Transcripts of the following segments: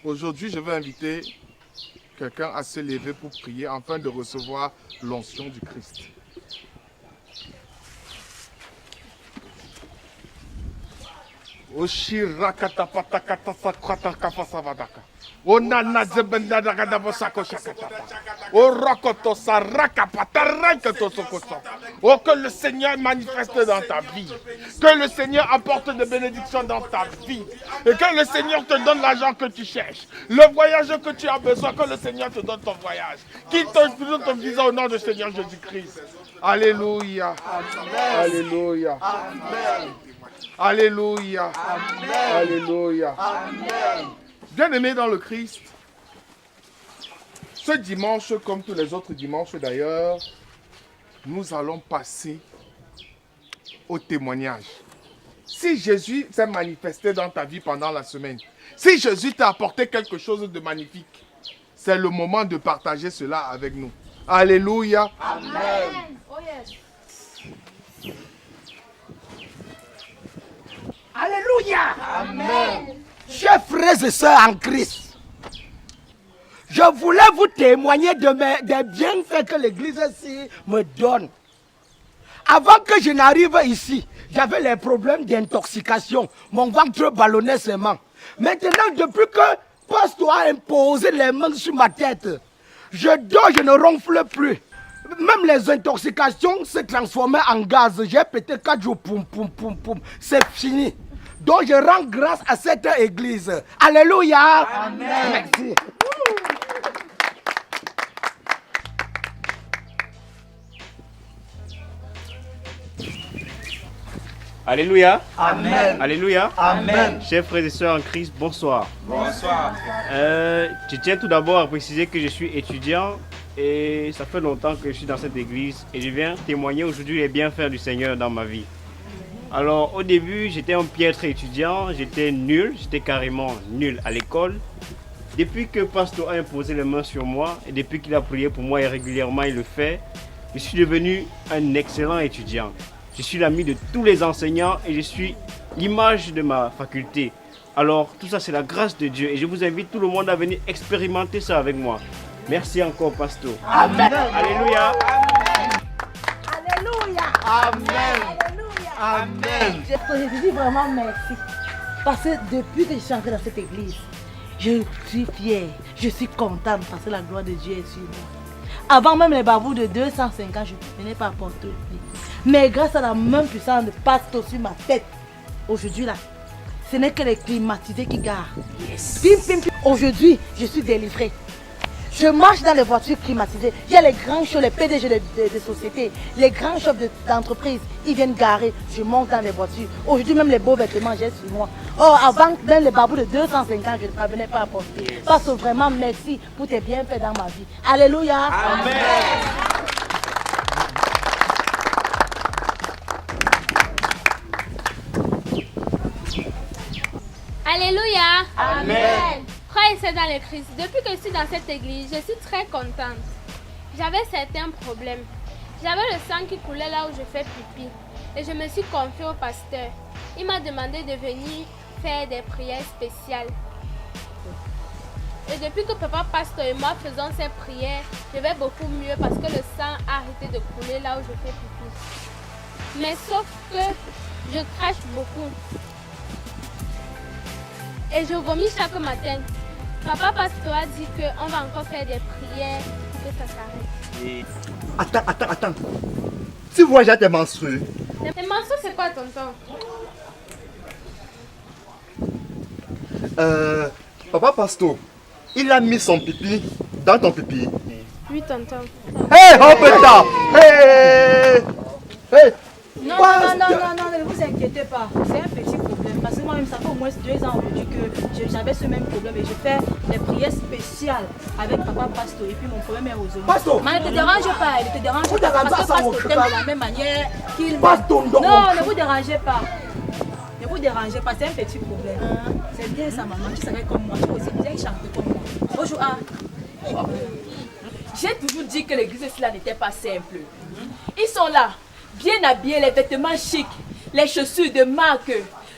Aujourd'hui, je vais inviter quelqu'un à se lever pour prier afin de recevoir l'onction du Christ. Oh, que le Seigneur manifeste dans ta vie, que le Seigneur apporte des bénédictions dans ta vie et que le Seigneur te donne l'argent que tu cherches, le voyage que tu as besoin, que le Seigneur te donne ton voyage, qu'il te donne ton visa au nom du Seigneur Jésus-Christ. Alléluia. Amen. Alléluia. Amen. Alléluia. Amen. Alléluia. Amen. Bien-aimés dans le Christ, ce dimanche, comme tous les autres dimanches d'ailleurs, nous allons passer au témoignage. Si Jésus s'est manifesté dans ta vie pendant la semaine, si Jésus t'a apporté quelque chose de magnifique, c'est le moment de partager cela avec nous. Alléluia. Amen. Oh yes. Alléluia. Amen. Chers frères et sœurs en Christ, je voulais vous témoigner des bienfaits que l'église ici me donne. Avant que je n'arrive ici, j'avais les problèmes d'intoxication. Mon ventre ballonnait seulement. Maintenant, depuis que Pasteur a imposé les mains sur ma tête, je dors, je ne ronfle plus. Même les intoxications se transformaient en gaz. J'ai pété 4 jours, poum, poum, poum, poum. C'est fini. Donc je rends grâce à cette église. Alléluia. Amen. Merci. Alléluia. Amen. Alléluia. Amen. Chers frères et sœurs en Christ, bonsoir. Bonsoir. Je tiens tout d'abord à préciser que je suis étudiant et ça fait longtemps que je suis dans cette église et je viens témoigner aujourd'hui les bienfaits du Seigneur dans ma vie. Alors au début, j'étais un piètre étudiant, j'étais nul, j'étais carrément nul à l'école. Depuis que Pasteur a imposé les mains sur moi et depuis qu'il a prié pour moi et régulièrement il le fait, je suis devenu un excellent étudiant. Je suis l'ami de tous les enseignants et je suis l'image de ma faculté. Alors tout ça c'est la grâce de Dieu et je vous invite tout le monde à venir expérimenter ça avec moi. Merci encore Pasteur. Amen. Alléluia. Alléluia. Amen. Amen. Je dis vraiment merci. Parce que depuis que je suis entrée dans cette église, je suis fière, je suis contente parce que la gloire de Dieu est sur moi. Avant même les babous de 205 ans, je ne venais pas porter le pied. Mais grâce à la main puissante de Pasteur sur ma tête, aujourd'hui là, ce n'est que les climatisés qui garent. Yes. Pim, pim, pim. Aujourd'hui, je suis délivrée. Je marche dans les voitures climatisées. Il y a les grands shows, les PDG de sociétés, les grands shops d'entreprises. Ils viennent garer. Je monte dans les voitures. Aujourd'hui, même les beaux vêtements, j'ai sur moi. Oh, avant, même les babous de 250, je ne parvenais pas à porter. Parce que vraiment, merci pour tes bienfaits dans ma vie. Alléluia. Amen. Alléluia. Amen. Frères et sœurs dans le Christ, depuis que je suis dans cette église, je suis très contente. J'avais certains problèmes. J'avais le sang qui coulait là où je fais pipi. Et je me suis confiée au pasteur. Il m'a demandé de venir faire des prières spéciales. Et depuis que papa pasteur et moi faisons ces prières, je vais beaucoup mieux parce que le sang a arrêté de couler là où je fais pipi. Mais sauf que je crache beaucoup. Et je vomis chaque matin. Papa pasteur a dit qu'on va encore faire des prières pour que ça s'arrête. Attends. Tu vois déjà tes menstrues. Tes menstrues, c'est quoi, tonton? Papa Pasto, il a mis son pipi dans ton pipi. Oui, tonton. Hey, Hopeta! Hey! Non, ne vous inquiétez pas. C'est un petit problème. Parce que moi-même, ça fait au moins 2 ans aujourd'hui que j'avais ce même problème. Et je fais des prières spéciales avec papa Pasteur. Et puis mon problème est résolu. Pasteur! Mais ne te dérange pas, ne te dérange pas. Parce que Pasteur t'aime de la même manière qu'il... Pasteur, non, ne vous dérangez pas. Ne vous dérangez pas, c'est un petit problème. C'est bien ça, maman. Tu serais comme moi. Tu aussi bien chanter comme moi. Bonjour. J'ai toujours dit que l'église cela n'était pas simple. Ils sont là, bien habillés, les vêtements chics, les chaussures de marque.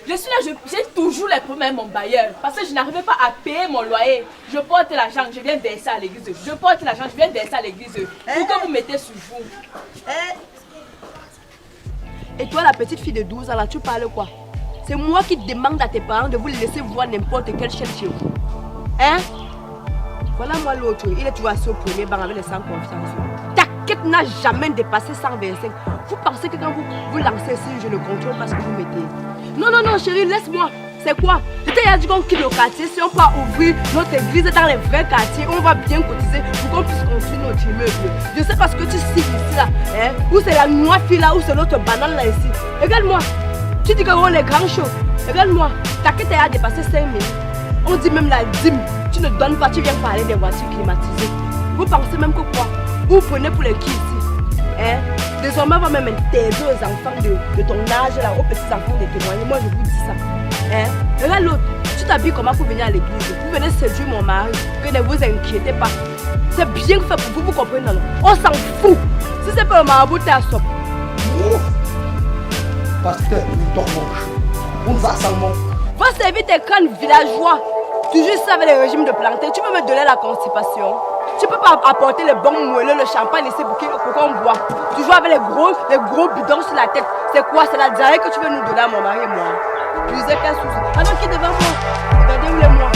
Je suis là, j'ai toujours les problèmes avec mon bailleur. Parce que je n'arrivais pas à payer mon loyer. Je porte l'argent, je viens verser à l'église. Je porte l'argent, je viens verser à l'église. Pour que vous mettez sur vous. Et toi, la petite fille de 12 ans, là, tu parles quoi? C'est moi qui demande à tes parents de vous laisser voir n'importe quelle chaîne chez vous. Hein? Voilà moi l'autre, il est toujours assis au premier banc avec les sans confiance. Ta quête n'a jamais dépassé 125. Vous pensez que quand vous lancez ici, je le contrôle parce que vous mettez. Non, non, non, chérie, laisse-moi. C'est quoi? Je t'ai dit qu'on quitte le quartier, si on peut ouvrir notre église dans les vrais quartiers, on va bien cotiser pour qu'on puisse construire notre immeuble. Je sais pas ce que tu cites ici là, hein? Ou c'est la noix fille là, ou c'est l'autre banane là ici. Regarde-moi, tu dis qu'on est grand chaud. Regarde-moi, ta quête a dépassé 5 minutes. On dit même la dîme, tu ne donnes pas, tu viens parler des voitures climatisées. Vous pensez même que quoi? Vous prenez pour les qui ici? Hein? Désormais, on va même interdire aux enfants de ton âge, là, aux petits enfants de témoigner. Moi, je vous dis ça. Hein? Regarde l'autre, tu t'habilles comment pour venir à l'église? Vous venez séduire mon mari, que ne vous inquiétez pas. C'est bien fait pour vous, vous comprenez? Non? On s'en fout. Si c'est pas le marabout, t'es à sop. Oh. Pasteur, nous dormons. On nous assommons. Va servir tes crânes villageois. Toujours ça avec le régime de planter. Tu peux me donner la constipation. Tu peux pas apporter le bon moelleux, le champagne ici pour qu'on boit. Toujours avec les gros bidons sur la tête. C'est quoi? C'est la diarrhée que tu veux nous donner à mon mari et moi. Plus qu'un souci. Alors qui est devant moi? Regardez où est moi.